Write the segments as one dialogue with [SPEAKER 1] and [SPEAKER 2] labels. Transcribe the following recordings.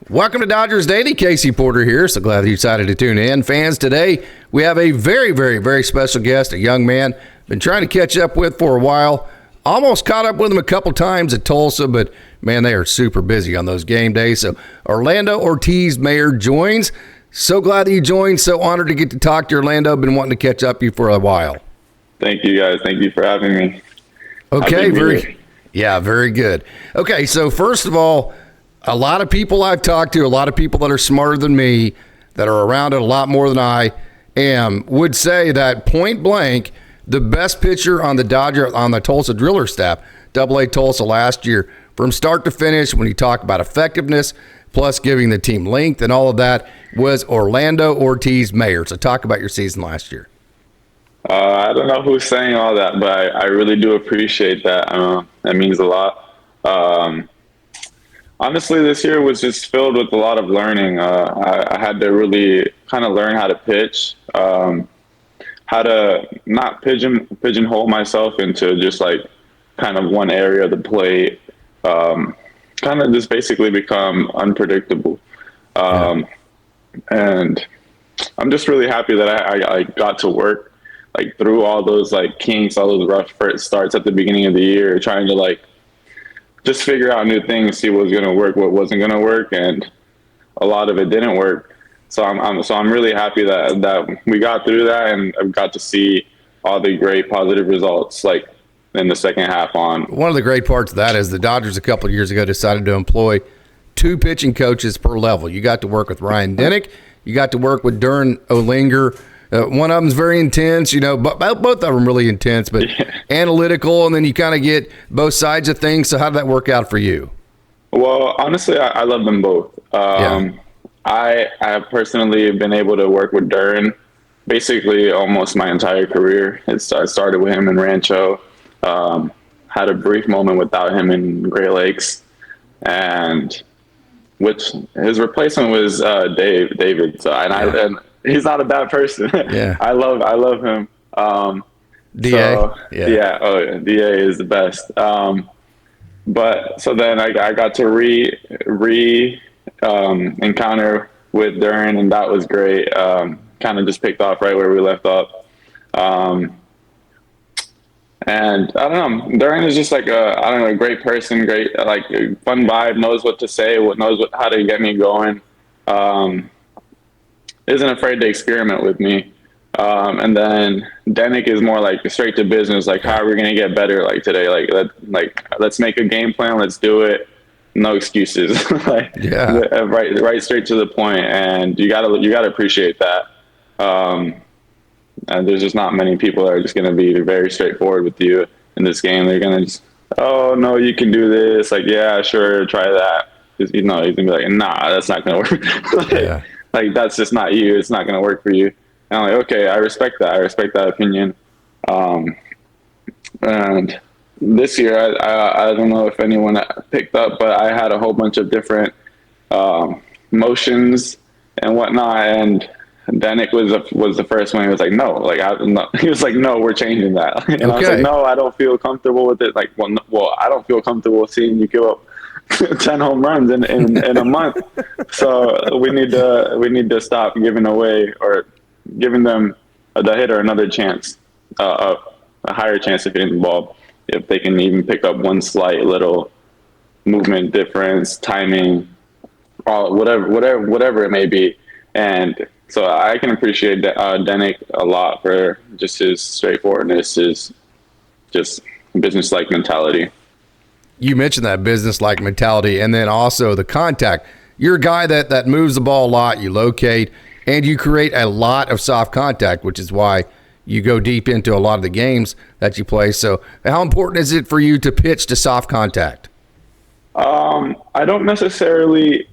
[SPEAKER 1] Welcome to Dodgers Daily. Casey Porter here. So glad that you decided to tune in. Fans, today we have a very, very, very special guest, a young man. Been trying to catch up with for a while. Almost caught up with him a couple times at Tulsa, but man, they are super busy on those game days. So Orlando Ortiz-Mayr joins. So glad that you joined. So honored to get to talk to you, Orlando. Been wanting to catch up with you for a while.
[SPEAKER 2] Thank you, guys. Thank you for having me.
[SPEAKER 1] Okay, very good. Okay, so first of all, a lot of people I've talked to, a lot of people that are smarter than me, that are around it a lot more than I am, would say that point blank, the best pitcher on the Tulsa Driller staff, AA Tulsa last year, from start to finish, when you talk about effectiveness, plus giving the team length and all of that, was Orlando Ortiz-Mayr. So talk about your season last year.
[SPEAKER 2] I don't know who's saying all that, but I really do appreciate that. That means a lot. Honestly, this year was just filled with a lot of learning. I had to really kind of learn how to pitch, how to not pigeonhole myself into just like kind of one area of the plate, kind of just basically become unpredictable. And I'm just really happy that I got to work like through all those like kinks, all those rough first starts at the beginning of the year, trying to like just figure out new things, see what was going to work, what wasn't going to work, and a lot of it didn't work. So I'm really happy that we got through that, and I've got to see all the great positive results like in the second half on.
[SPEAKER 1] One of the great parts of that is the Dodgers a couple of years ago decided to employ 2 pitching coaches per level. You got to work with Ryan Dennick, you got to work with Darren Olinger. One of them's very intense, but both of them really intense, but analytical, and then you kind of get both sides of things. So how did that work out for you?
[SPEAKER 2] Well, honestly, I love them both. I have personally been able to work with Darren basically almost my entire career. I started with him in Rancho, had a brief moment without him in Great Lakes, and which his replacement was David. So, and he's not a bad person.
[SPEAKER 1] Yeah.
[SPEAKER 2] I love him.
[SPEAKER 1] DA.
[SPEAKER 2] So, DA is the best. But so then I got to encounter with Darren, and that was great. Kind of just picked off right where we left off. And I don't know, Darren is just like a great person, great, like fun vibe, knows what to say, how to get me going. Isn't afraid to experiment with me. And then Dennick is more like straight to business, like how are we going to get better like today? Let's make a game plan, let's do it. No excuses. Right straight to the point. And you gotta appreciate that. And there's just not many people that are just going to be very straightforward with you in this game. They're going to just, oh no, you can do this. Like, yeah, sure. Try that. He's going to be like, nah, that's not going to work. Like, that's just not you. It's not going to work for you. And I'm like, okay, I respect that. I respect that opinion. And this year, I don't know if anyone picked up, but I had a whole bunch of different motions and whatnot. And Dennick was the first one. He was like, no, he was like, no, we're changing that. And I was like, no, I don't feel comfortable with it. Like, well, I don't feel comfortable seeing you give up 10 home runs in a month. So we need to stop giving away or giving them the hitter another chance, a higher chance of hitting the ball if they can even pick up one slight little movement difference, timing, whatever it may be. And so I can appreciate Dennick a lot for just his straightforwardness, his just business-like mentality.
[SPEAKER 1] You mentioned that business-like mentality, and then also the contact. You're a guy that moves the ball a lot. You locate, and you create a lot of soft contact, which is why you go deep into a lot of the games that you play. So how important is it for you to pitch to soft contact?
[SPEAKER 2] I don't necessarily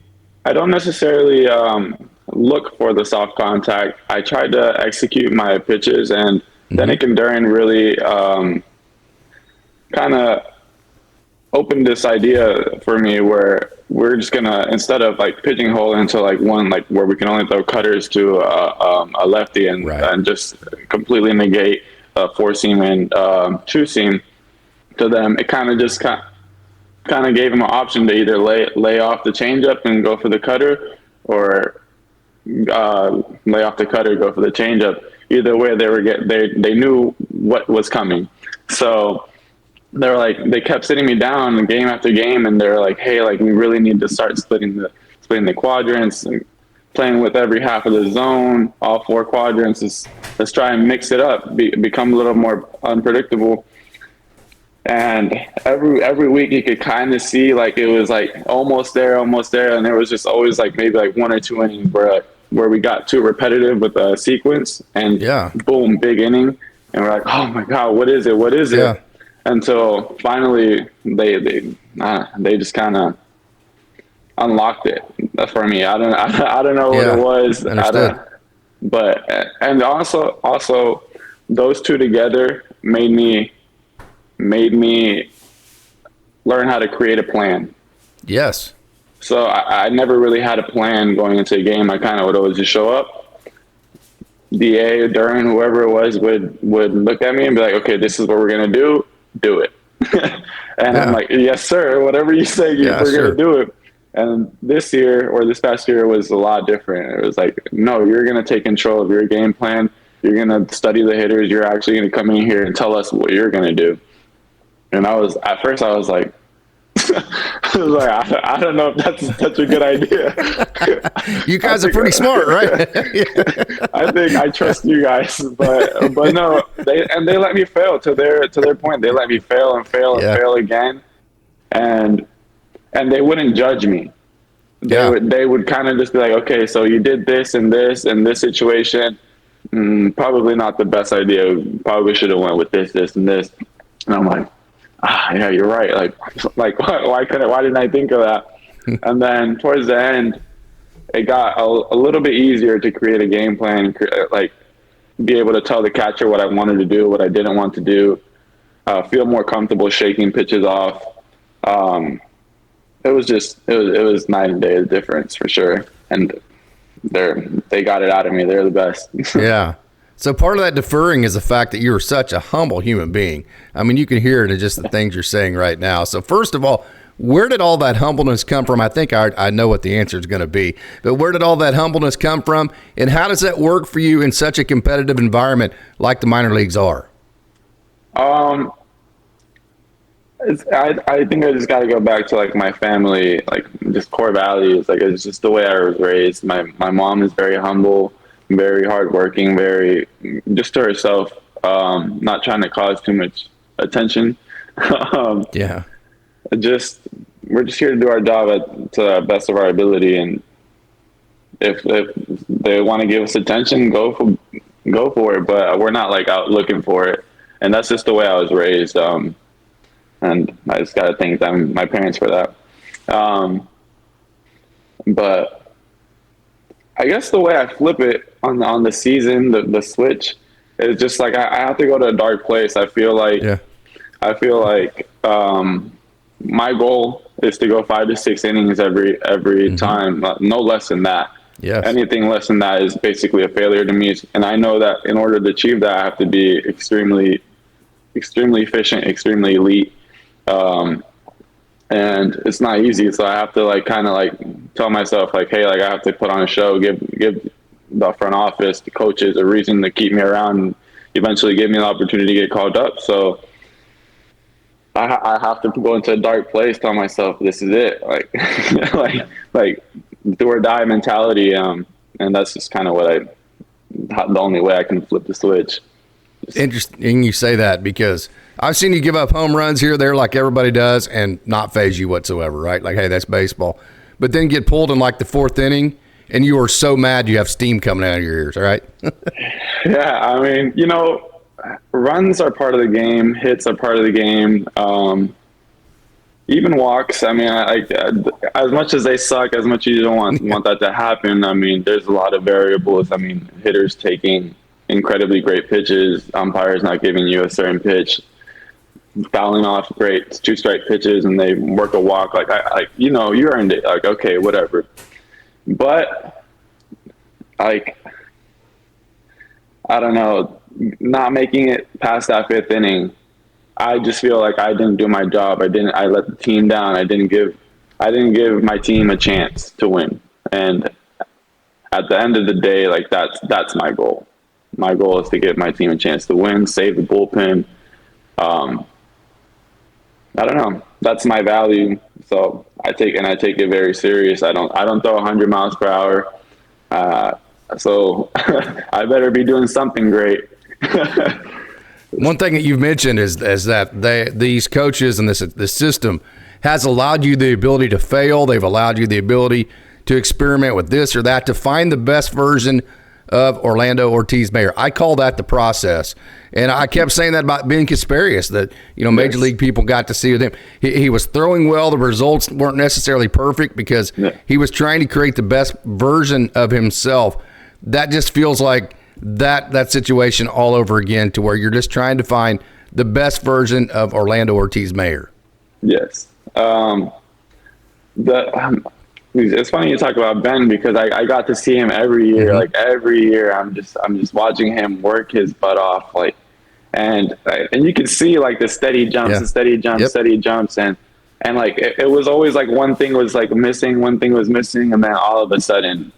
[SPEAKER 2] look for the soft contact. I tried to execute my pitches, and Dennick and Darren really kind of opened this idea for me where we're just gonna, instead of like pigeonhole into like one, like where we can only throw cutters to a lefty and just completely negate four seam and true seam to them, it kind of just kind of gave him an option to either lay off the changeup and go for the cutter, or lay off the cutter, go for the changeup. Either way, they knew what was coming. So they're like, they kept sitting me down game after game, and they're like, hey, like we really need to start splitting the quadrants, and playing with every half of the zone, all 4 quadrants. Let's try and mix it up, become a little more unpredictable. And every week you could kind of see like it was like almost there, and there was just always like maybe like 1 or 2 innings where we got too repetitive with a sequence, and boom, big inning, and we're like, oh my god, what is it? Until finally they just kind of unlocked it for me. I don't know what it was. And also those two together made me learn how to create a plan.
[SPEAKER 1] Yes.
[SPEAKER 2] So I never really had a plan going into a game. I kind of would always just show up. DA, Duran, whoever it was would look at me and be like, okay, this is what we're going to do it. And I'm like, yes, sir. Whatever you say, we're going to do it. And this past year was a lot different. It was like, no, you're going to take control of your game plan. You're going to study the hitters. You're actually going to come in here and tell us what you're going to do. And at first I was like, I don't know if that's such a good idea.
[SPEAKER 1] You guys are pretty smart, right?
[SPEAKER 2] I think I trust you guys, but no, they let me fail to their point. They let me fail and fail again. And they wouldn't judge me. They would kind of just be like, okay, so you did this and this and this situation. Probably not the best idea. Probably should have went with this and this. And I'm like, yeah, you're right. Like why didn't I think of that? And then towards the end, it got a little bit easier to create a game plan, like be able to tell the catcher what I wanted to do, what I didn't want to do, feel more comfortable shaking pitches off. It was night and day, the difference for sure. And they got it out of me. They're the best.
[SPEAKER 1] Yeah. So part of that deferring is the fact that you're such a humble human being. I mean, you can hear it in just the things you're saying right now. So first of all, where did all that humbleness come from? I think I know what the answer is going to be, but where did all that humbleness come from? And how does that work for you in such a competitive environment like the minor leagues are?
[SPEAKER 2] I think I just got to go back to like my family, like just core values. Like it's just the way I was raised. My mom is very humble, very hardworking, very just to herself, not trying to cause too much attention. We're just here to do our job to the best of our ability, and if they want to give us attention, go for it. But we're not like out looking for it, and that's just the way I was raised. And I just got to thank my parents for that. But I guess the way I flip it on the season, the switch is just like I have to go to a dark place. I feel like my goal is to go 5 to 6 innings every time, no less than that.
[SPEAKER 1] Yes.
[SPEAKER 2] Anything less than that is basically a failure to me. And I know that in order to achieve that, I have to be extremely, extremely efficient, extremely elite. And it's not easy. So I have to like kind of like tell myself like, hey, like I have to put on a show, give the front office, the coaches a reason to keep me around, and eventually give me an opportunity to get called up. So I have to go into a dark place, tell myself this is it, like like do or die mentality. And that's just kind of the only way I can flip the switch.
[SPEAKER 1] Interesting you say that, because I've seen you give up home runs here or there like everybody does and not phase you whatsoever, right? Like, hey, that's baseball. But then get pulled in like the 4th inning and you are so mad you have steam coming out of your ears, all right?
[SPEAKER 2] Yeah, I mean, runs are part of the game. Hits are part of the game. Even walks. I mean, as much as they suck, as much as you don't want that to happen, I mean, there's a lot of variables. I mean, hitters taking incredibly great pitches, umpires not giving you a certain pitch, fouling off great 2-strike pitches, and they work a walk. You earned it. Like, okay, whatever. But like, I don't know, not making it past that 5th inning I just feel like I didn't do my job. I let the team down. I didn't give my team a chance to win. And at the end of the day, like that's my goal. My goal is to give my team a chance to win, save the bullpen. I don't know. That's my value. So I take it very serious. I don't throw 100 miles per hour. So I better be doing something great.
[SPEAKER 1] One thing that you've mentioned is that these coaches and this system has allowed you the ability to fail. They've allowed you the ability to experiment with this or that to find the best version of Orlando Ortiz-Mayr. I call that the process. And I kept saying that about Ben Kasparius, that, Major League people got to see with him. He was throwing well. The results weren't necessarily perfect because he was trying to create the best version of himself. That just feels like that situation all over again, to where you're just trying to find the best version of Orlando Ortiz-Mayr.
[SPEAKER 2] Yes. It's funny you talk about Ben, because I got to see him every year. Mm-hmm. Like every year, I'm just watching him work his butt off. Like, and you can see like the steady jumps, steady jumps, and like it was always like one thing was like missing, and then all of a sudden,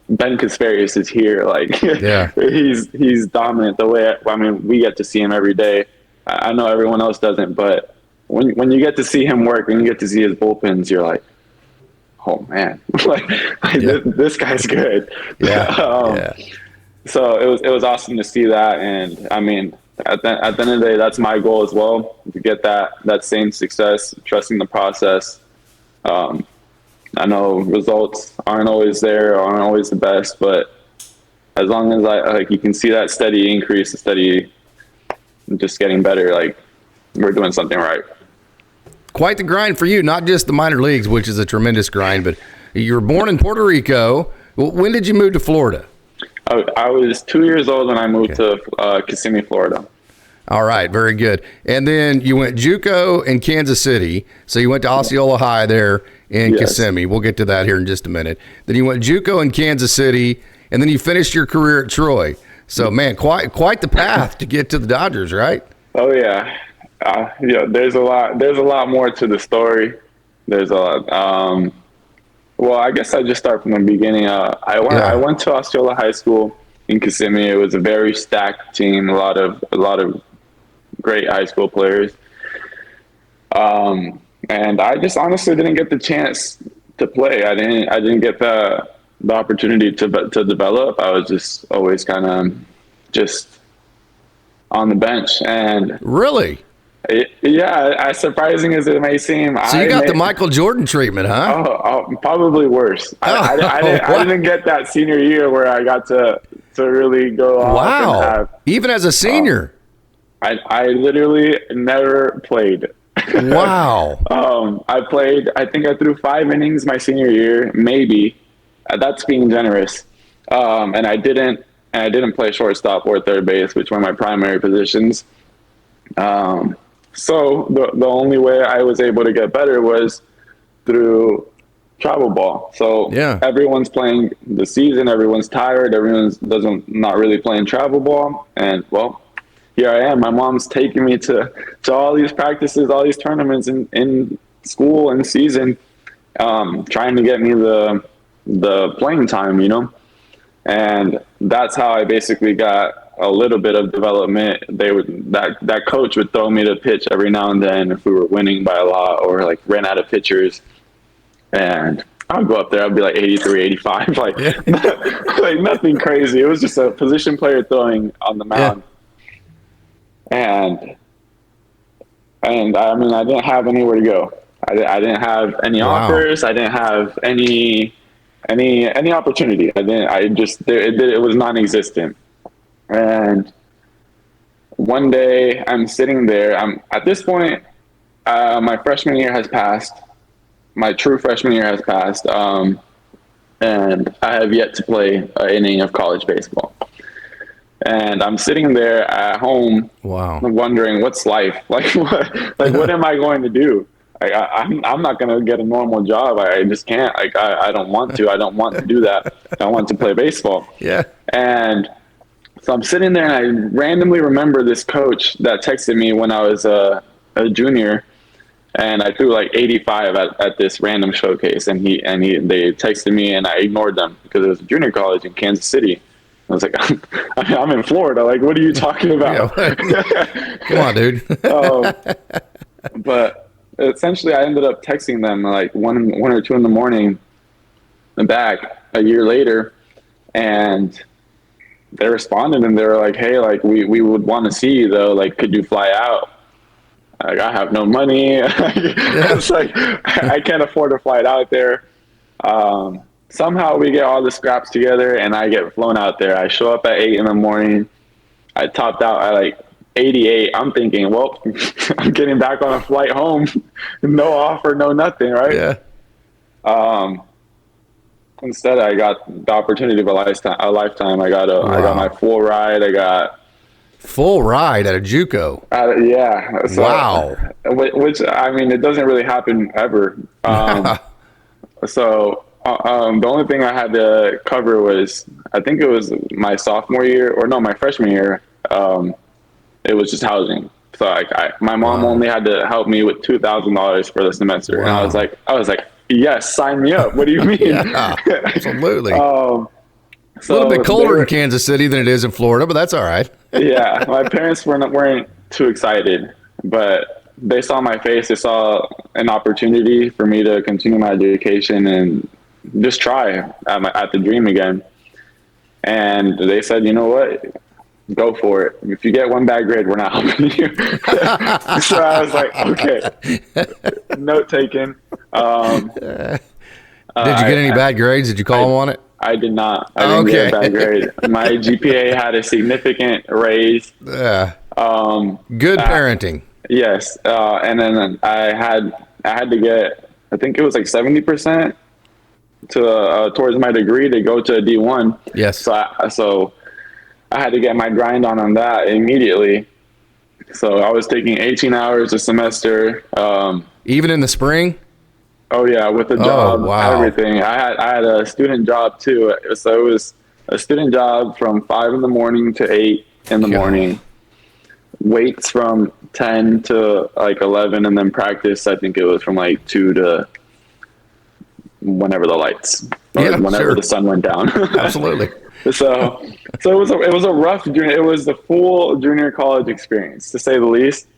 [SPEAKER 2] Ben Kasparius is here. Like, he's dominant. The way we get to see him every day. I know everyone else doesn't, but when you get to see him work, when you get to see his bullpens, you're like, oh man, this guy's good. So it was awesome to see that, and I mean, at the end of the day, that's my goal as well, to get that same success, trusting the process. I know results aren't always there, aren't always the best, but as long as you can see that steady increase, just getting better, like we're doing something right.
[SPEAKER 1] Quite the grind for you, not just the minor leagues, which is a tremendous grind, but you were born in Puerto Rico. When did you move to Florida?
[SPEAKER 2] I was 2 years old when I moved to Kissimmee, Florida.
[SPEAKER 1] All right, very good. And then you went JUCO in Kansas City. So you went to Osceola High there in Kissimmee. We'll get to that here in just a minute. Then you went JUCO in Kansas City, and then you finished your career at Troy. So, man, quite the path to get to the Dodgers, right?
[SPEAKER 2] Oh, yeah. There's a lot more to the story. There's a lot. Well, I guess I just start from the beginning. I went to Osceola High School in Kissimmee. It was a very stacked team. A lot of great high school players. And I just honestly didn't get the chance to play. I didn't get the opportunity to develop. I was just always kind of just on the bench. And
[SPEAKER 1] really.
[SPEAKER 2] As surprising as it may seem.
[SPEAKER 1] So you got the Michael Jordan treatment, huh?
[SPEAKER 2] Oh, probably worse. I didn't get that senior year where I got to really go off.
[SPEAKER 1] Wow. Even as a senior?
[SPEAKER 2] I literally never played.
[SPEAKER 1] Wow.
[SPEAKER 2] I think I threw 5 innings my senior year, maybe. That's being generous. And I didn't play shortstop or third base, which were my primary positions. So the only way I was able to get better was through travel ball. So everyone's playing the season, everyone's tired, everyone's not really playing travel ball. And well, here I am. My mom's taking me to all these practices, all these tournaments in school and season, trying to get me the playing time, and that's how I basically got a little bit of development. That coach would throw me to pitch every now and then if we were winning by a lot or like ran out of pitchers, and I'd go up there. I'd be like 83, 85, like nothing crazy. It was just a position player throwing on the mound. And I mean, I didn't have anywhere to go. I didn't have any offers. I didn't have any opportunity. It was non-existent. And one day I'm sitting there. At this point, my freshman year has passed. My true freshman year has passed. And I have yet to play an inning of college baseball. And I'm sitting there at home, wondering what's life like. What am I going to do? I'm not going to get a normal job. I just can't. I don't want to. I don't want to do that. I want to play baseball.
[SPEAKER 1] Yeah.
[SPEAKER 2] And So I'm sitting there and I randomly remember this coach that texted me when I was a junior, and I threw like 85 at this random showcase, and they texted me and I ignored them because it was a junior college in Kansas City. I was like, I'm in Florida. Like, what are you talking about?
[SPEAKER 1] Come on, dude.
[SPEAKER 2] But essentially I ended up texting them like 1 or 2 in the morning back a year later, and they responded and they were like, hey, like we would want to see you though. Like, could you fly out? Like, I have no money. It's like, I can't afford a flight out there. Somehow we get all the scraps together and I get flown out there. I show up at 8 in the morning. I topped out at like 88. I'm thinking, well, I'm getting back on a flight home. No offer, no nothing, right? Yeah. Instead, I got the opportunity of a lifetime. I got my full ride. I got
[SPEAKER 1] full ride at a JUCO.
[SPEAKER 2] Yeah. So, wow. Which, I mean, it doesn't really happen ever. So the only thing I had to cover was, I think it was my sophomore year, or no, my freshman year. It was just housing. So my mom only had to help me with $2,000 for the semester. Wow. And I was like, yes, sign me up. What do you mean?
[SPEAKER 1] Yeah, absolutely. So a little bit colder in Kansas City than it is in Florida, but that's all right.
[SPEAKER 2] Yeah, my parents weren't too excited, but they saw my face. They saw an opportunity for me to continue my education and just try at the dream again. And they said, you know what? Go for it. If you get one bad grade, we're not helping you. So I was like, okay, note taken.
[SPEAKER 1] Did you get any bad grades? Did you call them on it?
[SPEAKER 2] I did not. I didn't get a bad grade. My GPA had a significant raise.
[SPEAKER 1] Good parenting.
[SPEAKER 2] Yes. And then I had to get, I think it was like 70% towards my degree to go to a D1.
[SPEAKER 1] Yes.
[SPEAKER 2] So I had to get my grind on that immediately. So I was taking 18 hours a semester.
[SPEAKER 1] Even in the spring?
[SPEAKER 2] Oh yeah, with a job, everything. I had a student job too. So it was a student job from 5 in the morning to 8 in the morning. Weights from 10 to like 11, and then practice, I think it was from like 2 to whenever the lights, whenever the sun went down.
[SPEAKER 1] Absolutely.
[SPEAKER 2] So it was a rough junior. It was the full junior college experience, to say the least.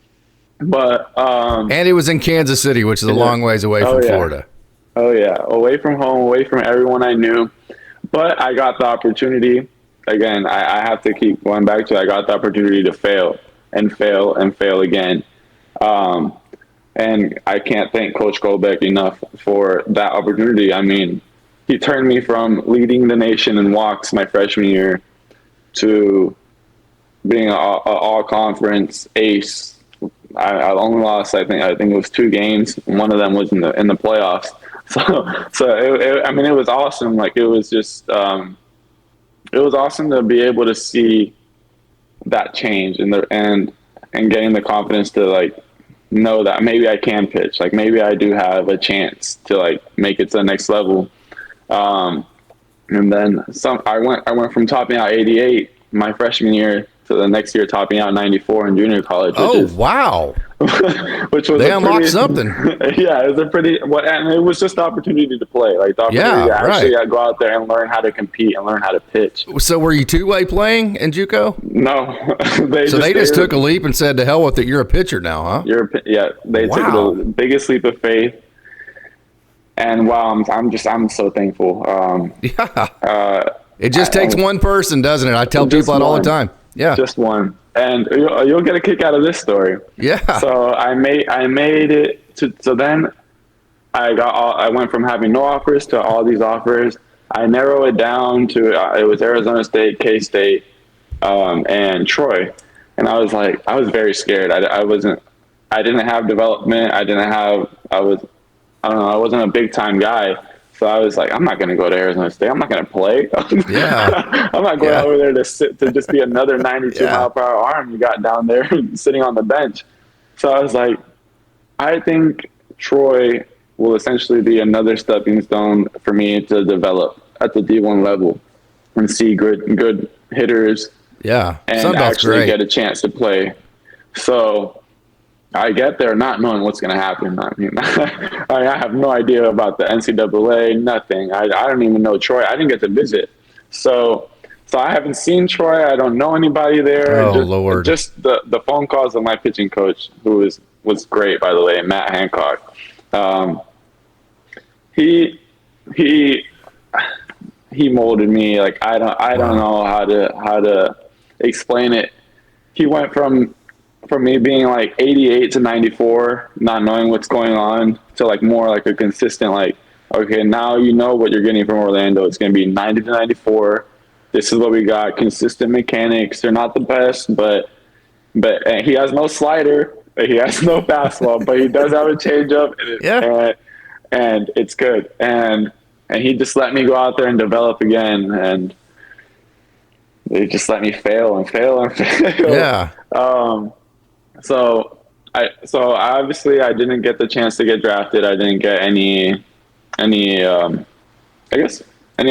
[SPEAKER 2] But
[SPEAKER 1] and it was in Kansas City, which is a long ways away from Florida.
[SPEAKER 2] Oh yeah, away from home, away from everyone I knew. But I got the opportunity. Again, I have to keep going back to it. I got the opportunity to fail and fail and fail again. And I can't thank Coach Colbeck enough for that opportunity. I mean, he turned me from leading the nation in walks my freshman year to being an all-conference ace. I only lost, I think it was 2 games. One of them was in the playoffs. I mean, it was awesome. Like, it was just, it was awesome to be able to see that change and getting the confidence to like know that maybe I can pitch. Like, maybe I do have a chance to like make it to the next level. And then I went from topping out 88 my freshman year to the next year topping out 94 in junior college.
[SPEAKER 1] Wow.
[SPEAKER 2] Which was
[SPEAKER 1] they unlocked something.
[SPEAKER 2] Yeah, it was and it was just the opportunity to play. Like, the opportunity to actually go out there and learn how to compete and learn how to pitch.
[SPEAKER 1] So were you two-way playing in JUCO?
[SPEAKER 2] No.
[SPEAKER 1] They just took a leap and said, to hell with it, you're a pitcher now, huh?
[SPEAKER 2] They took the biggest leap of faith. And wow, I'm so thankful.
[SPEAKER 1] It just takes one person, doesn't it? I tell people that all the time. Yeah,
[SPEAKER 2] just one, and you'll get a kick out of this story.
[SPEAKER 1] Yeah.
[SPEAKER 2] So I made it to. So then I went from having no offers to all these offers. I narrow it down to it was Arizona State, K-State, and Troy, and I was very scared. I didn't have development. I wasn't a big time guy. So I was like, I'm not going to go to Arizona State. I'm not going to play.
[SPEAKER 1] Yeah.
[SPEAKER 2] I'm not going over there to just be another 92 mile per hour arm you got down there sitting on the bench. So I was like, I think Troy will essentially be another stepping stone for me to develop at the D1 level and see good hitters
[SPEAKER 1] Yeah.
[SPEAKER 2] and actually get a chance to play. So I get there not knowing what's going to happen. I mean, I have no idea about the NCAA, nothing. I don't even know Troy. I didn't get to visit. So I haven't seen Troy. I don't know anybody there.
[SPEAKER 1] Oh, Lord.
[SPEAKER 2] Just the phone calls of my pitching coach, who was great, by the way, Matt Hancock. He molded me. Like, I don't know how to explain it. He went from me being like 88 to 94, not knowing what's going on, to like more like a consistent, like, okay, now you know what you're getting from Orlando. It's going to be 90 to 94. This is what we got. Consistent mechanics. They're not the best, but he has no slider. He has no fastball, but he does have a changeup. And it's good. And he just let me go out there and develop again. And they just let me fail and fail and fail.
[SPEAKER 1] Yeah.
[SPEAKER 2] So obviously I didn't get the chance to get drafted. I didn't get any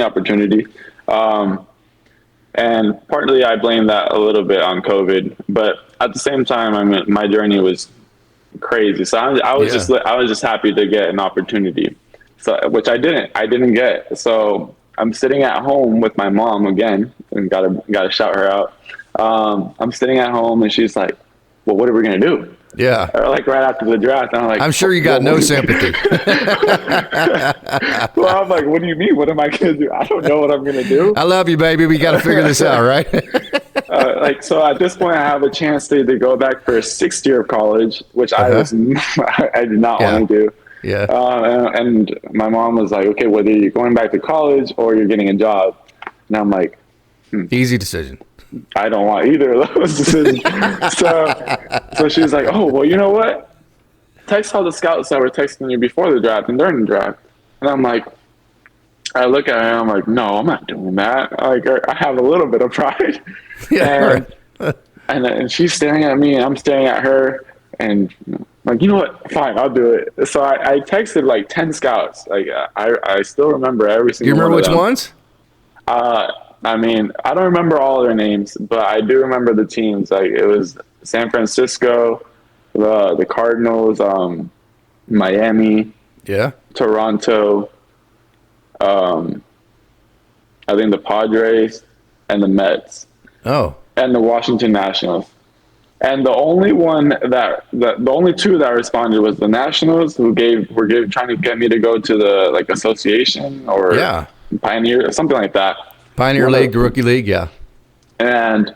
[SPEAKER 2] opportunity. And partly I blame that a little bit on COVID, but at the same time, I mean, my journey was crazy. So I was just happy to get an opportunity. So, which I didn't get. So I'm sitting at home with my mom again, and gotta shout her out. I'm sitting at home and she's like, well, what are we going to do?
[SPEAKER 1] Yeah.
[SPEAKER 2] Like right after the draft. And I'm like,
[SPEAKER 1] I'm sure you got no sympathy.
[SPEAKER 2] Well, I'm like, what do you mean? What am I going to do? I don't know what I'm going to do.
[SPEAKER 1] I love you, baby. We got to figure this out, right?
[SPEAKER 2] So at this point I have a chance to go back for a 6th year of college, which I did not want to do.
[SPEAKER 1] Yeah.
[SPEAKER 2] And my mom was like, okay, whether you're going back to college or you're getting a job. And I'm like,
[SPEAKER 1] easy decision.
[SPEAKER 2] I don't want either of those decisions. So she's like, oh, well, you know what? Text all the scouts that were texting you before the draft and during the draft. And I'm like, I look at her and I'm like, no, I'm not doing that. Like, I have a little bit of pride.
[SPEAKER 1] Yeah.
[SPEAKER 2] And she's staring at me and I'm staring at her, and like, you know what? Fine, I'll do it. So I texted like 10 scouts. Like, I still remember every single one.
[SPEAKER 1] You remember which ones?
[SPEAKER 2] I mean, I don't remember all their names, but I do remember the teams. Like, it was San Francisco, the Cardinals, Miami, Toronto, I think the Padres, and the Mets.
[SPEAKER 1] Oh.
[SPEAKER 2] And the Washington Nationals. And the only two that responded was the Nationals, who were trying to get me to go to the like association or Pioneer, something like that.
[SPEAKER 1] Pioneer League, Rookie League, yeah. And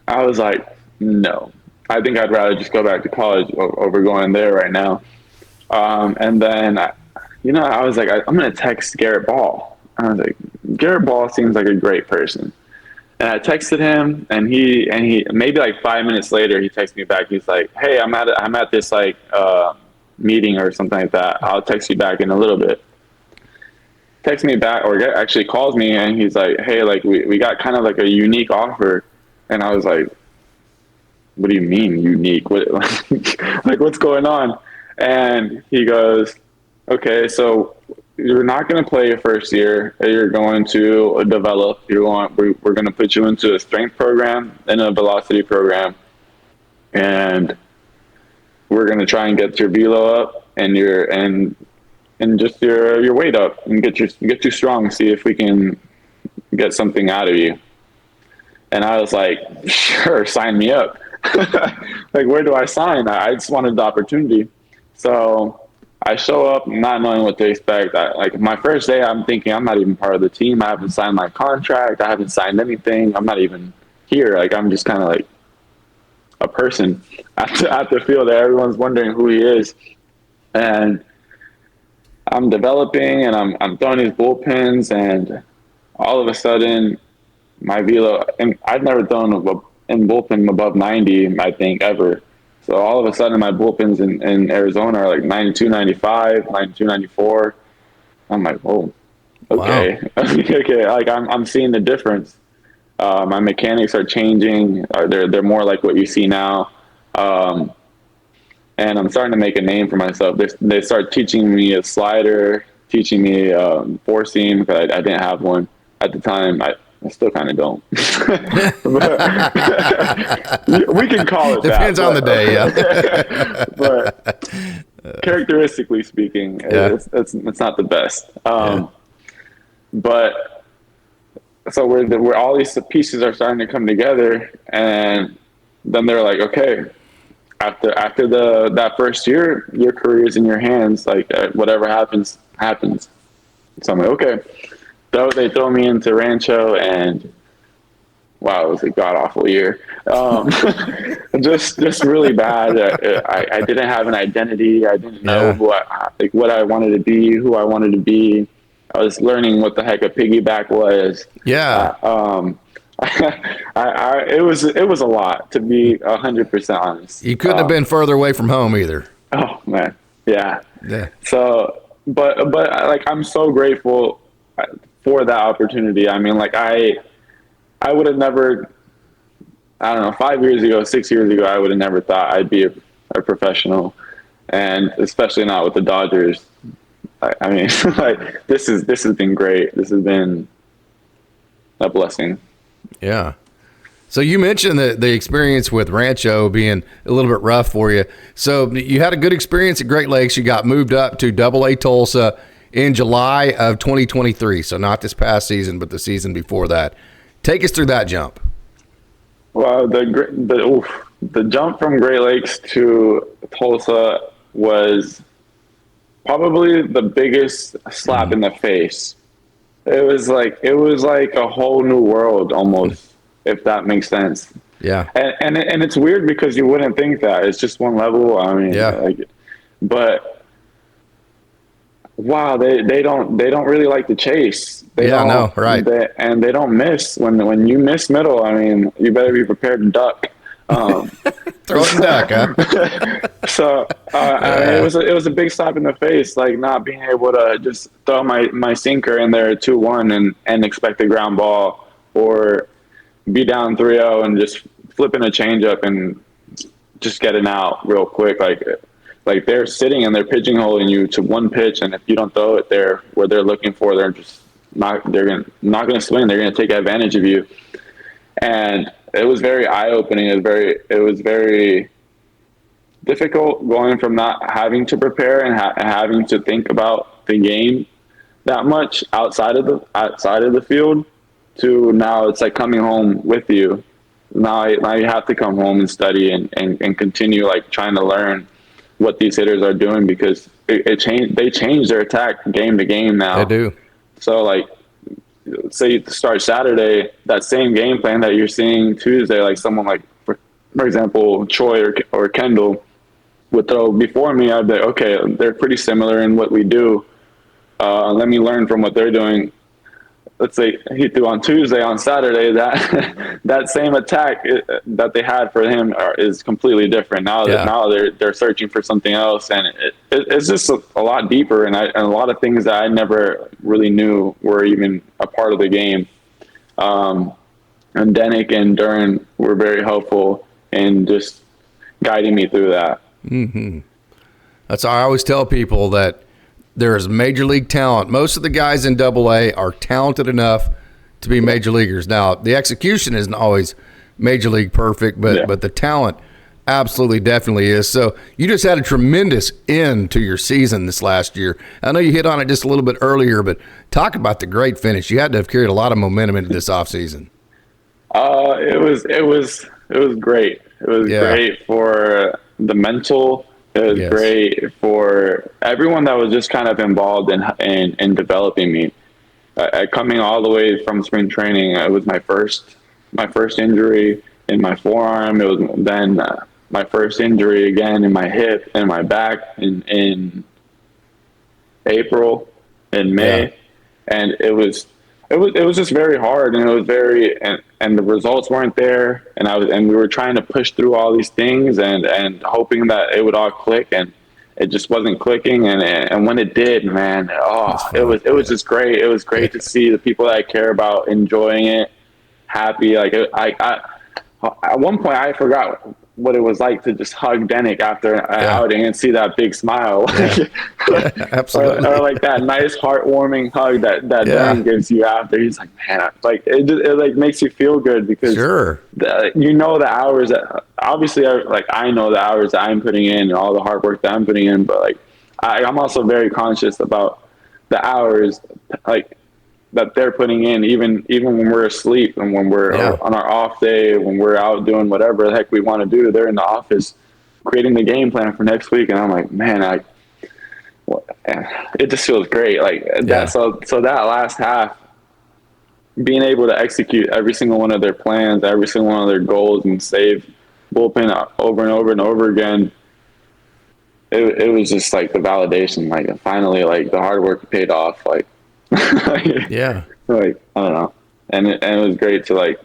[SPEAKER 2] I was like, no, I think I'd rather just go back to college over going there right now. And then, I was like, I'm going to text Garrett Ball. I was like, Garrett Ball seems like a great person. And I texted him, and he maybe like 5 minutes later, he texted me back. He's like, hey, I'm at this like meeting or something like that. I'll text you back in a little bit. Texts me back, or actually calls me, and he's like, hey, like we got kind of like a unique offer. And I was like, what do you mean unique? What, like what's going on? And he goes, okay, so you're not going to play your first year. You're going to develop. We're going to put you into a strength program and a velocity program, and we're going to try and get your velo up and just your weight up and get you strong. See if we can get something out of you. And I was like, sure, sign me up. Like, where do I sign? I just wanted the opportunity. So I show up not knowing what to expect. Like my first day, I'm thinking I'm not even part of the team. I haven't signed my contract. I haven't signed anything. I'm not even here. Like, I'm just kind of like a person at the field that everyone's wondering who he is. And I'm developing and I'm throwing these bullpens, and all of a sudden my velo, and I've never thrown in bullpen above 90, I think, ever. So all of a sudden my bullpens in Arizona are like 92, 95, 92, 94. I'm like, whoa, okay. Wow. Okay. Like I'm seeing the difference. My mechanics are changing. They're more like what you see now. And I'm starting to make a name for myself. They start teaching me a slider, teaching me four seam, because I didn't have one at the time. I still kind of don't. We can call it
[SPEAKER 1] Depends
[SPEAKER 2] that.
[SPEAKER 1] on the day, yeah.
[SPEAKER 2] But characteristically speaking, it's not the best. But so where all these pieces are starting to come together, and then they're like, okay, after that first year, your career is in your hands. Like whatever happens. So I'm like, okay. So they throw me into Rancho, and wow, it was a god awful year. Just really bad. I didn't have an identity. I didn't know what I wanted to be, who I wanted to be. I was learning what the heck a piggyback was.
[SPEAKER 1] Yeah.
[SPEAKER 2] It was a lot, to be 100% honest.
[SPEAKER 1] You couldn't have been further away from home either.
[SPEAKER 2] Oh man, yeah.
[SPEAKER 1] Yeah.
[SPEAKER 2] So, but like I'm so grateful for that opportunity. I mean, like I would have never, I don't know, 5 years ago, 6 years ago, I would have never thought I'd be a professional, and especially not with the Dodgers. I mean, like this has been great. This has been a blessing.
[SPEAKER 1] Yeah. So you mentioned the experience with Rancho being a little bit rough for you. So you had a good experience at Great Lakes. You got moved up to AA Tulsa in July of 2023. So not this past season, but the season before that. Take us through that jump.
[SPEAKER 2] Well, the jump from Great Lakes to Tulsa was probably the biggest slap in the face. It was like a whole new world almost, if that makes sense.
[SPEAKER 1] Yeah.
[SPEAKER 2] And it's weird because you wouldn't think that. It's just one level. I mean, but wow, they don't really like to chase. They don't miss. When you miss middle, I mean, you better be prepared to duck.
[SPEAKER 1] Throw it and duck, huh?
[SPEAKER 2] So it was a big slap in the face, like not being able to just throw my sinker in there 2-1 and expect a ground ball, or be down 3-0 and just flipping a changeup and just getting out real quick. Like they're sitting and they're pigeonholing you to one pitch, and if you don't throw it there where they're looking for, they're not going to swing. They're going to take advantage of you. And it was very eye-opening. It was very difficult going from not having to prepare and having to think about the game that much outside of the field, to now it's like coming home with you. Now you have to come home and study and continue like trying to learn what these hitters are doing, because they change their attack game to game now.
[SPEAKER 1] They do. So
[SPEAKER 2] like, say you start Saturday, that same game plan that you're seeing Tuesday, like someone like, for example, Troy or Kendall would throw before me, I'd be like, okay, they're pretty similar in what we do. Let me learn from what they're doing. Let's say he threw on Tuesday. On Saturday, that same attack that they had for him is completely different. Now they're searching for something else, and it's just a lot deeper, and a lot of things that I never really knew were even a part of the game. And Denick and Duran were very helpful in just guiding me through that.
[SPEAKER 1] Mm-hmm. That's how I always tell people, that there is major league talent. Most of the guys in AA are talented enough to be major leaguers. Now, the execution isn't always major league perfect, but the talent absolutely definitely is. So you just had a tremendous end to your season this last year. I know you hit on it just a little bit earlier, but talk about the great finish. You had to have carried a lot of momentum into this offseason.
[SPEAKER 2] It was great. It was great for the mental. It was great for everyone that was just kind of involved in developing me. Coming all the way from spring training, it was my first injury in my forearm. It was then my first injury again in my hip and my back in April and May, and it was just very hard, and it was and the results weren't there, and we were trying to push through all these things and hoping that it would all click, and it just wasn't clicking, and when it did, man, it was just great. It was great to see the people that I care about enjoying it, happy. Like I at one point I forgot what it was like to just hug Denick after an outing and see that big smile.
[SPEAKER 1] Absolutely.
[SPEAKER 2] or like that nice heartwarming hug that Denick gives you after. He's like, man, like it like makes you feel good because the hours that obviously I know the hours that I'm putting in and all the hard work that I'm putting in, but like I'm also very conscious about the hours like that they're putting in, even when we're asleep and when we're on our off day, when we're out doing whatever the heck we want to do. They're in the office creating the game plan for next week, and I'm like, man, it just feels great. Like that. So that last half, being able to execute every single one of their plans, every single one of their goals, and save bullpen over and over and over again. It was just like the validation, like finally, like the hard work paid off. Like, like I don't know, and it was great to like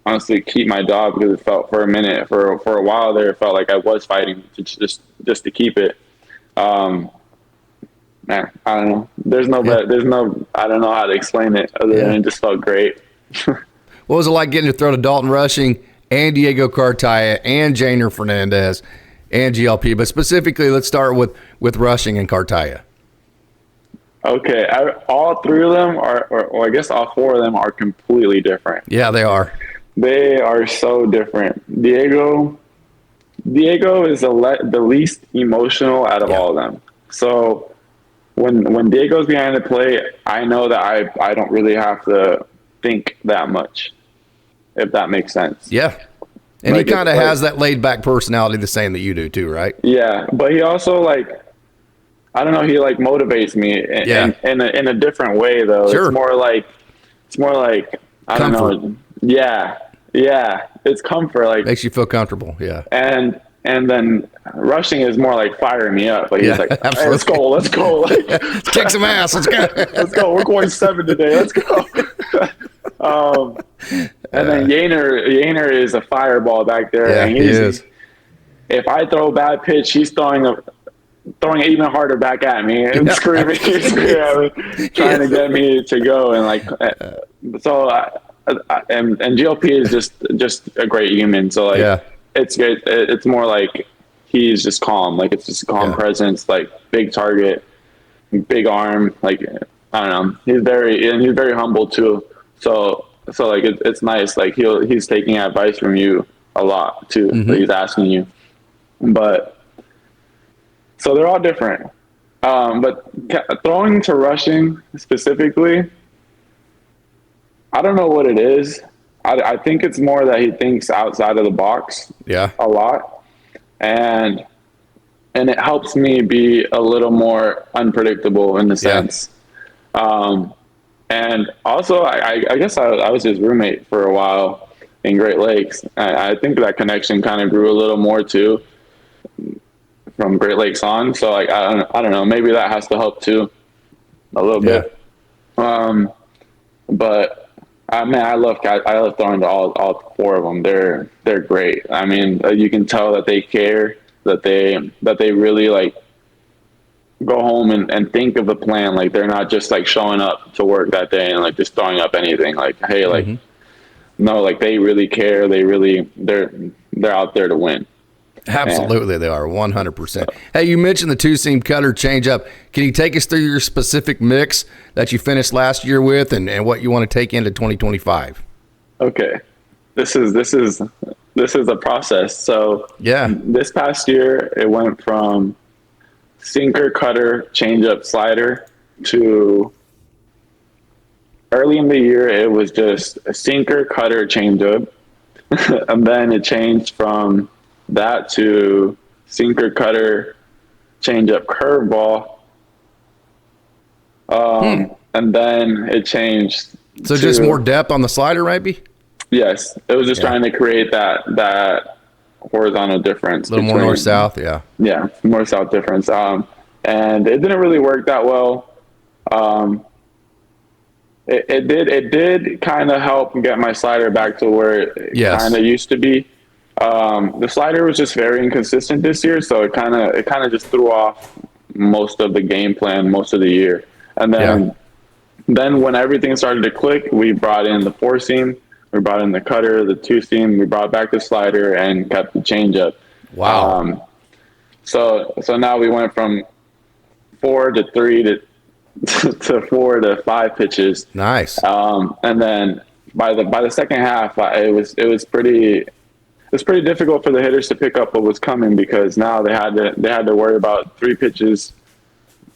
[SPEAKER 2] honestly keep my job because it felt for a minute, for a while there, it felt like I was fighting to just to keep it. Man, I don't know. There's no I don't know how to explain it other than it just felt great.
[SPEAKER 1] What was it like getting to throw to Dalton Rushing and Diego Cartaya and Jainer Fernandez and GLP? But specifically, let's start with Rushing and Cartaya.
[SPEAKER 2] Okay, all three of them or I guess all four of them are completely different.
[SPEAKER 1] Yeah, they are. They
[SPEAKER 2] are so different. Diego is the least emotional out of all of them. So when Diego's behind the plate, I know that I don't really have to think that much, if that makes sense.
[SPEAKER 1] Yeah. And like, he kind of has that laid back personality the same that you do too, right?
[SPEAKER 2] Yeah, but he also like, I don't know, he like motivates me in a different way though. Sure. It's more like I don't know. Yeah. It's comfort, like
[SPEAKER 1] makes you feel comfortable. Yeah.
[SPEAKER 2] And then Rushing is more like firing me up. Like he's like, hey, let's go. Like,
[SPEAKER 1] let's kick some ass. Let's go.
[SPEAKER 2] Let's go. We're going 7 today. Let's go. And then Jainer is a fireball back there.
[SPEAKER 1] Yeah,
[SPEAKER 2] and
[SPEAKER 1] he is.
[SPEAKER 2] If I throw a bad pitch, he's throwing it even harder back at me and screaming, trying to get me to go. And like, so and GLP is just a great human. So like, it's good. It's more like he's just calm. Like it's just a calm presence, like big target, big arm. Like, I don't know. He's very humble too. So like it's nice. Like he's taking advice from you a lot too. Mm-hmm. He's asking you, but so they're all different. But throwing to Rushing specifically, I don't know what it is. I think it's more that he thinks outside of the box a lot. And it helps me be a little more unpredictable in the sense. And also, I guess I was his roommate for a while in Great Lakes. I think that connection kind of grew a little more too from Great Lakes on. So like, I don't know, maybe that has to help too a little bit. But man, I love throwing to all four of them. They're great. I mean, you can tell that they care, that they really like go home and think of the plan. Like they're not just like showing up to work that day and like just throwing up anything. Like, hey, like no, like they really care. They're out there to win.
[SPEAKER 1] Absolutely, they are 100%. Hey, you mentioned the two-seam cutter changeup. Can you take us through your specific mix that you finished last year with, and what you want to take into 2025?
[SPEAKER 2] Okay, this is a process. So this past year it went from sinker, cutter, changeup, slider to early in the year it was just a sinker, cutter, changeup, and then it changed from that to sinker, cutter, changeup, curveball, and then it changed.
[SPEAKER 1] So just more depth on the slider, maybe.
[SPEAKER 2] Yes, it was just trying to create that horizontal difference.
[SPEAKER 1] A little more north south,
[SPEAKER 2] yeah, north south difference. And it didn't really work that well. It did kind of help get my slider back to where it kind of used to be. The slider was just very inconsistent this year, so it kind of just threw off most of the game plan most of the year. And then when everything started to click, we brought in the four seam, We brought in the cutter, the two seam. We brought back the slider and kept the changeup.
[SPEAKER 1] Wow.
[SPEAKER 2] So now we went from 4 to 3 to 4 to 5 pitches.
[SPEAKER 1] Nice.
[SPEAKER 2] And then by the second half, it was pretty difficult for the hitters to pick up what was coming, because now they had to worry about 3 pitches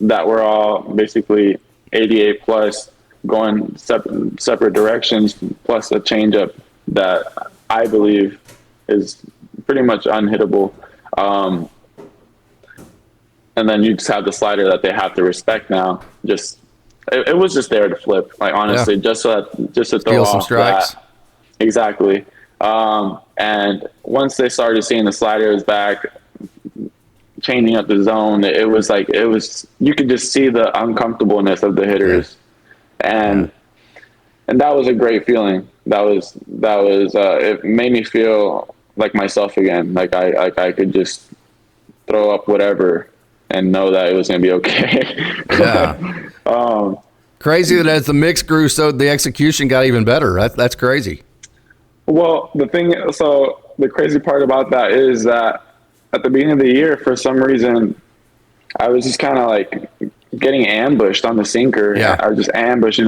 [SPEAKER 2] that were all basically 88 plus, going separate directions, plus a changeup that I believe is pretty much unhittable. And then you just have the slider that they have to respect now. It was just there to flip, like, honestly, just to throw off some strikes. That. Exactly. And once they started seeing the sliders back, changing up the zone, it was you could just see the uncomfortableness of the hitters. And that was a great feeling. That was it made me feel like myself again. Like I could just throw up whatever and know that it was going to be okay.
[SPEAKER 1] Yeah. Crazy that as the mix grew, so the execution got even better. That's crazy.
[SPEAKER 2] Well, the crazy part about that is that at the beginning of the year, for some reason, I was just kind of like getting ambushed on the sinker.
[SPEAKER 1] Yeah.
[SPEAKER 2] I was just ambushed.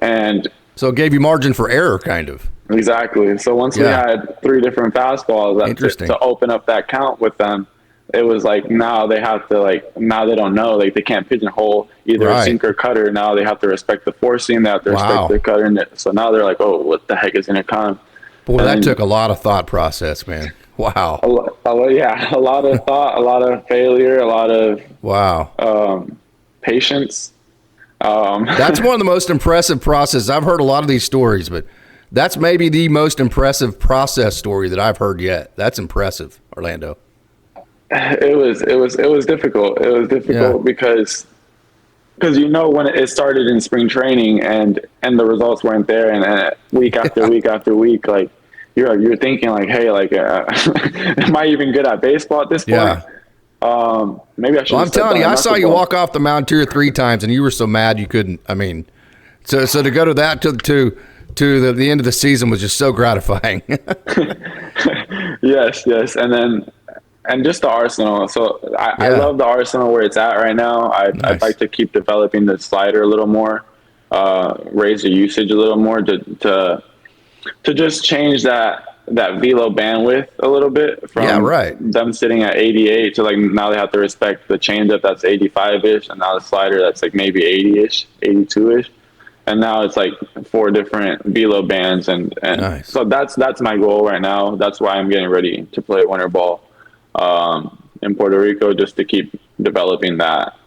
[SPEAKER 2] And
[SPEAKER 1] so it gave you margin for error, kind of.
[SPEAKER 2] Exactly. So once we had 3 different fastballs to open up that count with them, it was like, now they have to, now they don't know, they can't pigeonhole either a sinker or cutter. Now they have to respect the 4-seam. They have to respect the cutter. And so now they're like, oh, what the heck is going to come?
[SPEAKER 1] Boy, that took a lot of thought process, man. Wow.
[SPEAKER 2] A lot of thought, a lot of failure, a lot of patience.
[SPEAKER 1] That's one of the most impressive processes. I've heard a lot of these stories, but that's maybe the most impressive process story that I've heard yet. That's impressive, Orlando.
[SPEAKER 2] It was difficult. It was difficult because when it started in spring training and the results weren't there, and week after week after week, like you're thinking like, hey, like am I even good at baseball at this point?
[SPEAKER 1] Yeah.
[SPEAKER 2] Maybe I should.
[SPEAKER 1] Well, I'm telling you, I saw you walk off the mound 2 or 3 times, and you were so mad you couldn't. I mean, so to go to that to the end of the season was just so gratifying.
[SPEAKER 2] Yes, and just the arsenal. So I love the arsenal where it's at right now. I'd like to keep developing the slider a little more, raise the usage a little more to just change that velo bandwidth a little bit from them sitting at 88 to like now they have to respect the changeup that's 85-ish, and now the slider that's like maybe 80-ish, 82-ish. And now it's like 4 different velo bands, and so that's my goal right now. That's why I'm getting ready to play winter ball in Puerto Rico, just to keep developing that.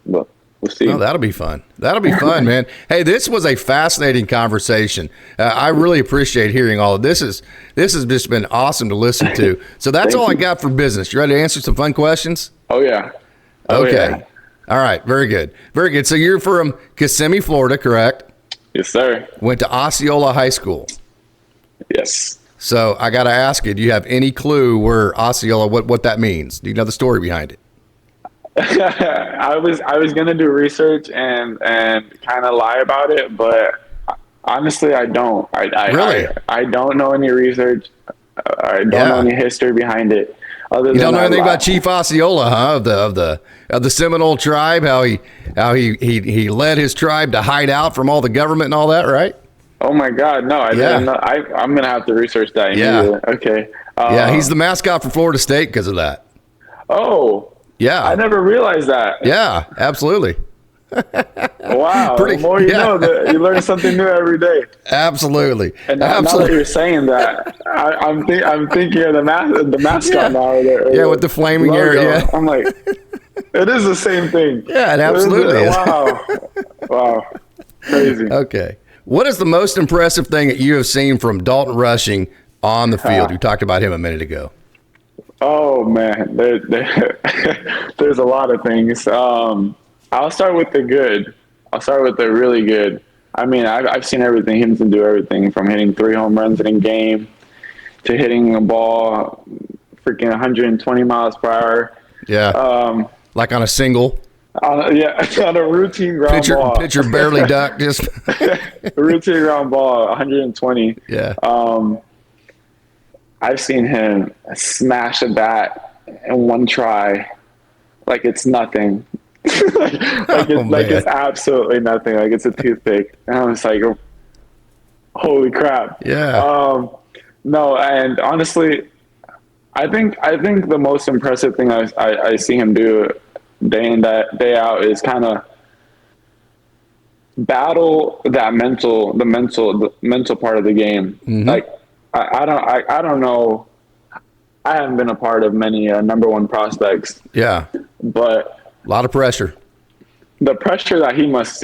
[SPEAKER 2] But we'll see.
[SPEAKER 1] Oh, that'll be fun. That'll be fun, man. Hey, this was a fascinating conversation. I really appreciate hearing all of this. This has just been awesome to listen to. So that's all I got for business. You ready to answer some fun questions?
[SPEAKER 2] Oh yeah.
[SPEAKER 1] Okay.
[SPEAKER 2] Yeah.
[SPEAKER 1] All right. Very good. Very good. So you're from Kissimmee, Florida, correct?
[SPEAKER 2] Yes, sir.
[SPEAKER 1] Went to Osceola High School.
[SPEAKER 2] Yes.
[SPEAKER 1] So I got to ask you, do you have any clue where Osceola, what that means? Do you know the story behind it?
[SPEAKER 2] I was going to do research and kind of lie about it, but honestly, I don't.
[SPEAKER 1] Really?
[SPEAKER 2] I don't know any research. I don't know any history behind it. Other than
[SPEAKER 1] you don't know anything about Chief Osceola, huh? Of the Seminole tribe, how he led his tribe to hide out from all the government and all that, right?
[SPEAKER 2] Oh my God, no! I didn't know. I'm gonna have to research that.
[SPEAKER 1] Yeah.
[SPEAKER 2] Okay.
[SPEAKER 1] He's the mascot for Florida State because of that.
[SPEAKER 2] Oh. Yeah. I never realized that.
[SPEAKER 1] Yeah, absolutely.
[SPEAKER 2] Wow. The more you know, you learn something new every day.
[SPEAKER 1] Absolutely.
[SPEAKER 2] And now that you're saying that, I'm thinking of the mascot now.
[SPEAKER 1] With the flaming
[SPEAKER 2] logo.
[SPEAKER 1] hair. Yeah.
[SPEAKER 2] I'm like, it is the same thing.
[SPEAKER 1] Yeah, it absolutely is.
[SPEAKER 2] Wow. Crazy.
[SPEAKER 1] Okay. What is the most impressive thing that you have seen from Dalton Rushing on the field? You talked about him a minute ago.
[SPEAKER 2] Oh man, there's a lot of things. I'll start with the good. I'll start with the really good. I mean, I've seen everything. Him to do everything from hitting 3 home runs in a game to hitting a ball freaking 120 miles per hour.
[SPEAKER 1] Yeah. Like on a single.
[SPEAKER 2] On a routine ground ball.
[SPEAKER 1] Pitcher barely ducked, just
[SPEAKER 2] a routine ground ball, 120.
[SPEAKER 1] Yeah.
[SPEAKER 2] I've seen him smash a bat in one try, like it's nothing. It's absolutely nothing. Like it's a toothpick. And I was like, holy crap.
[SPEAKER 1] Yeah.
[SPEAKER 2] No, and honestly, I think the most impressive thing I see him do day in day out is kind of battle that mental part of the game.
[SPEAKER 1] Mm-hmm.
[SPEAKER 2] Like I don't know. I haven't been a part of many number one prospects.
[SPEAKER 1] Yeah.
[SPEAKER 2] But
[SPEAKER 1] a lot of pressure.
[SPEAKER 2] The pressure that he must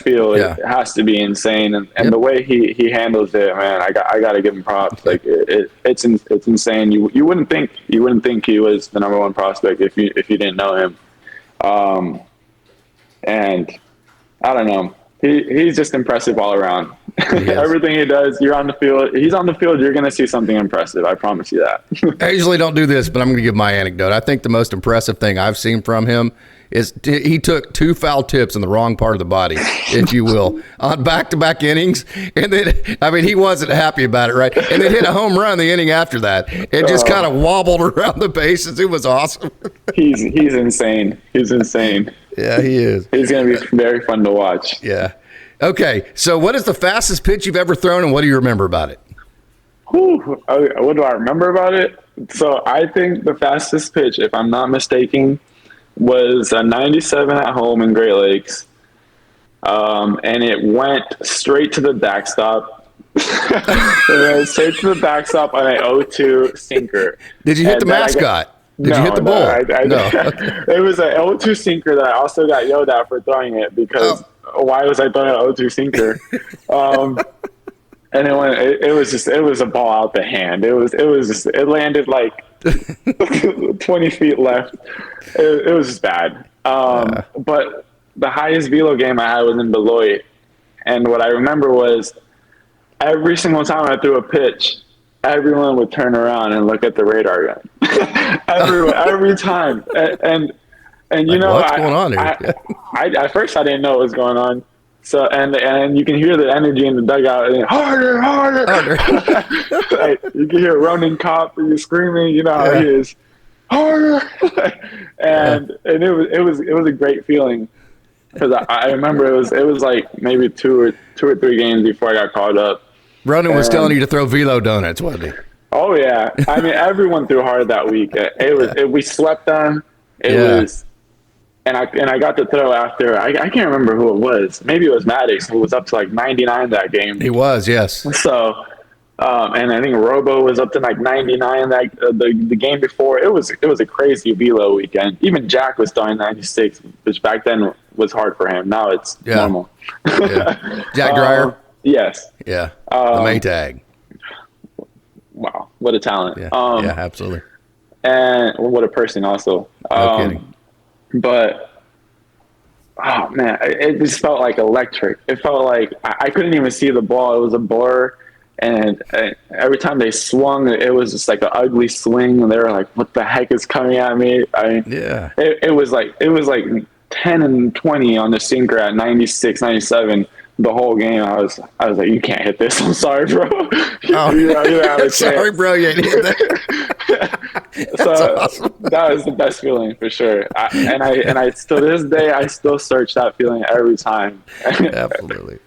[SPEAKER 2] feel, it has to be insane, and the way he handles it, man, I got to give him props. Like it's insane. You wouldn't think he was the number one prospect if you didn't know him. And I don't know, he's just impressive all around. Everything he does, you're on the field. He's on the field. You're going to see something impressive. I promise you that.
[SPEAKER 1] I usually don't do this, but I'm going to give my anecdote. I think the most impressive thing I've seen from him is he took 2 foul tips in the wrong part of the body, if you will, on back-to-back innings. And then, I mean, he wasn't happy about it, right? And then hit a home run the inning after that. It just kind of wobbled around the bases. It was awesome.
[SPEAKER 2] He's insane. He's insane.
[SPEAKER 1] Yeah, he is.
[SPEAKER 2] He's going to be very fun to watch.
[SPEAKER 1] Yeah. Okay, so what is the fastest pitch you've ever thrown, and what do you remember about it?
[SPEAKER 2] What do I remember about it? So I think the fastest pitch, if I'm not mistaken, was a 97 at home in Great Lakes, and it went straight to the backstop. Straight to the backstop on an 0-2 sinker.
[SPEAKER 1] Did you hit the mascot? Did you hit the ball?
[SPEAKER 2] No. It was an 0-2 sinker that I also got yelled at for throwing it because why was I throwing an 0-2 sinker? And it was a ball out the hand. It landed like 20 feet left. It was just bad. But the highest velo game I had was in Beloit. And what I remember was every single time I threw a pitch, everyone would turn around and look at the radar gun. every time. And you know,
[SPEAKER 1] what's going on here?
[SPEAKER 2] At first I didn't know what was going on. So and you can hear the energy in the dugout. And harder. Like, you can hear Ronan Kopp and you're screaming. You know how he is. Harder. And it was a great feeling because I remember it was like maybe two or three games before I got called up.
[SPEAKER 1] Ronan was telling you to throw velo donuts, wasn't he?
[SPEAKER 2] Oh yeah, I mean everyone threw hard that week. We swept them. It was. And I got to throw after, I can't remember who it was. Maybe it was Maddox, who was up to like 99 that game.
[SPEAKER 1] He was, yes.
[SPEAKER 2] So, and I think Robo was up to like 99 the game before. It was a crazy velo weekend. Even Jack was throwing 96, which back then was hard for him. Now it's normal.
[SPEAKER 1] Yeah. Jack Dreyer?
[SPEAKER 2] Yes.
[SPEAKER 1] Yeah. The Maytag.
[SPEAKER 2] Wow, what a talent.
[SPEAKER 1] Yeah, absolutely.
[SPEAKER 2] And what a person also.
[SPEAKER 1] No kidding.
[SPEAKER 2] But, oh, man, it just felt like electric. It felt like I couldn't even see the ball. It was a blur. And every time they swung, it was just like an ugly swing. And they were like, what the heck is coming at me? I mean, it was like 10 and 20 on the sinker at 96, 97. The whole game, I was like, you can't hit this. I'm sorry, bro.
[SPEAKER 1] Sorry, bro. You ain't hit that.
[SPEAKER 2] So awesome. That was the best feeling for sure. I still, to this day, I still search that feeling every time.
[SPEAKER 1] Absolutely.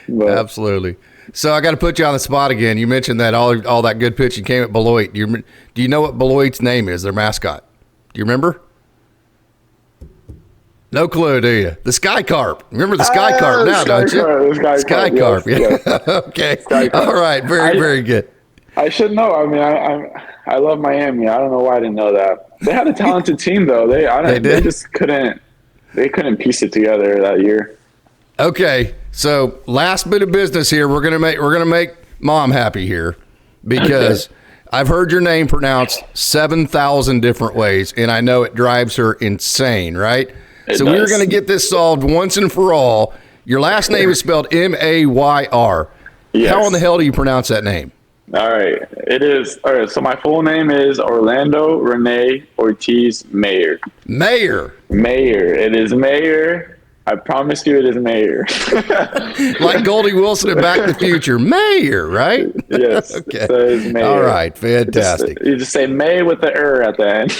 [SPEAKER 1] Absolutely. So I got to put you on the spot again. You mentioned that all that good pitching came at Beloit. Do you know what Beloit's name is, their mascot? Do you remember? No clue, do you? The Sky Carp. Remember the Sky Carp now, don't you? Sky Carp. Yes. Okay. Sky Carp. All right. Very good.
[SPEAKER 2] I should know. I mean, I love Miami. I don't know why I didn't know that. They had a talented team, though. They just couldn't. They couldn't piece it together that year.
[SPEAKER 1] Okay. So last bit of business here. We're gonna make Mom happy here because I've heard your name pronounced 7,000 different ways, and I know it drives her insane. Right. So we're going to get this solved once and for all. Your last name is spelled Mayr.
[SPEAKER 2] Yes.
[SPEAKER 1] How in the hell do you pronounce that name?
[SPEAKER 2] All right. It is. All right. So my full name is Orlando Rene Ortiz-Mayr.
[SPEAKER 1] Mayor.
[SPEAKER 2] Mayor. It is Mayor. I promise you it is Mayor.
[SPEAKER 1] Like Goldie Wilson in Back to the Future. Mayor, right?
[SPEAKER 2] Yes.
[SPEAKER 1] Okay.
[SPEAKER 2] So it's Mayor.
[SPEAKER 1] All right. Fantastic.
[SPEAKER 2] You just say May with the at the end.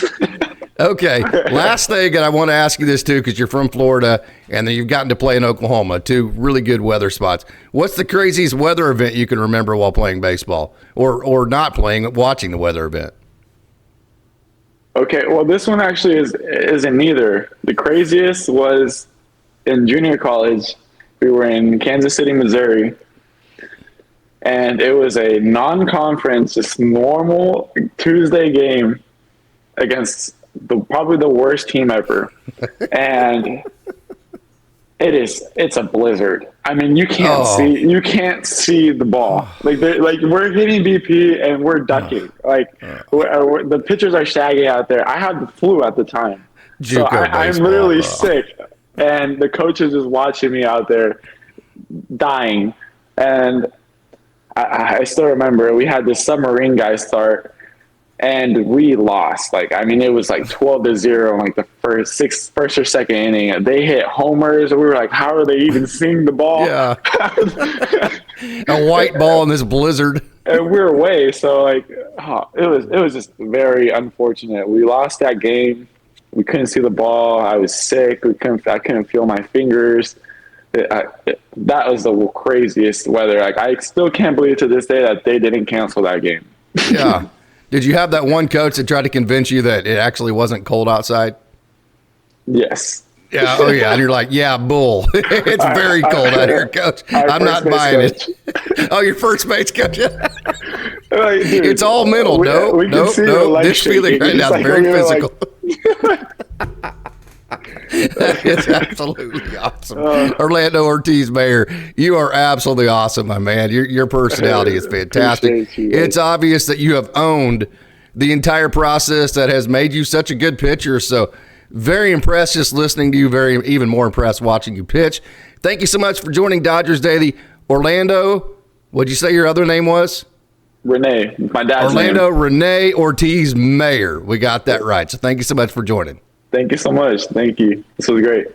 [SPEAKER 1] Okay. Last thing, and I want to ask you this too, because you're from Florida and then you've gotten to play in Oklahoma, two really good weather spots. What's the craziest weather event you can remember while playing baseball, or not playing, watching the weather event?
[SPEAKER 2] Okay. Well, this one actually isn't neither. The craziest was in junior college. We were in Kansas City, Missouri, and it was a non-conference, just normal Tuesday game against probably the worst team ever. And it's a blizzard. I mean, you can't see the ball. Like we're hitting BP and we're ducking. The pitchers are shagging out there. I had the flu at the time. So I'm literally sick. And the coach is just watching me out there dying. And I still remember we had this submarine guy start, and we lost. It was 12-0 in the first or second inning. They hit homers, and we were like, how are they even seeing the ball?
[SPEAKER 1] Yeah. A white ball in this blizzard.
[SPEAKER 2] And we were away. So it was just very unfortunate. We lost that game. We couldn't see the ball. I was sick. I couldn't feel my fingers. That was the craziest weather. I still can't believe to this day that they didn't cancel that game.
[SPEAKER 1] Yeah. Did you have that one coach that tried to convince you that it actually wasn't cold outside?
[SPEAKER 2] Yes.
[SPEAKER 1] Yeah. Oh, yeah. And you're like, yeah, bull. It's very cold out here, coach. I'm not buying it. Oh, your first base coach. Dude, it's all mental. No. This feeling right now is very physical. It's absolutely awesome. Orlando Ortiz-Mayr, you are absolutely awesome, my man. Your personality is fantastic. It's obvious that you have owned the entire process that has made you such a good pitcher. So very impressed just listening to you, even more impressed watching you pitch. Thank you so much for joining Dodgers Daily. Orlando, what'd you say your other name was?
[SPEAKER 2] Rene, my dad's
[SPEAKER 1] Orlando
[SPEAKER 2] name.
[SPEAKER 1] Rene Ortiz-Mayr. We got that right. So thank you so much for joining.
[SPEAKER 2] Thank you so much. Thank you. This was great.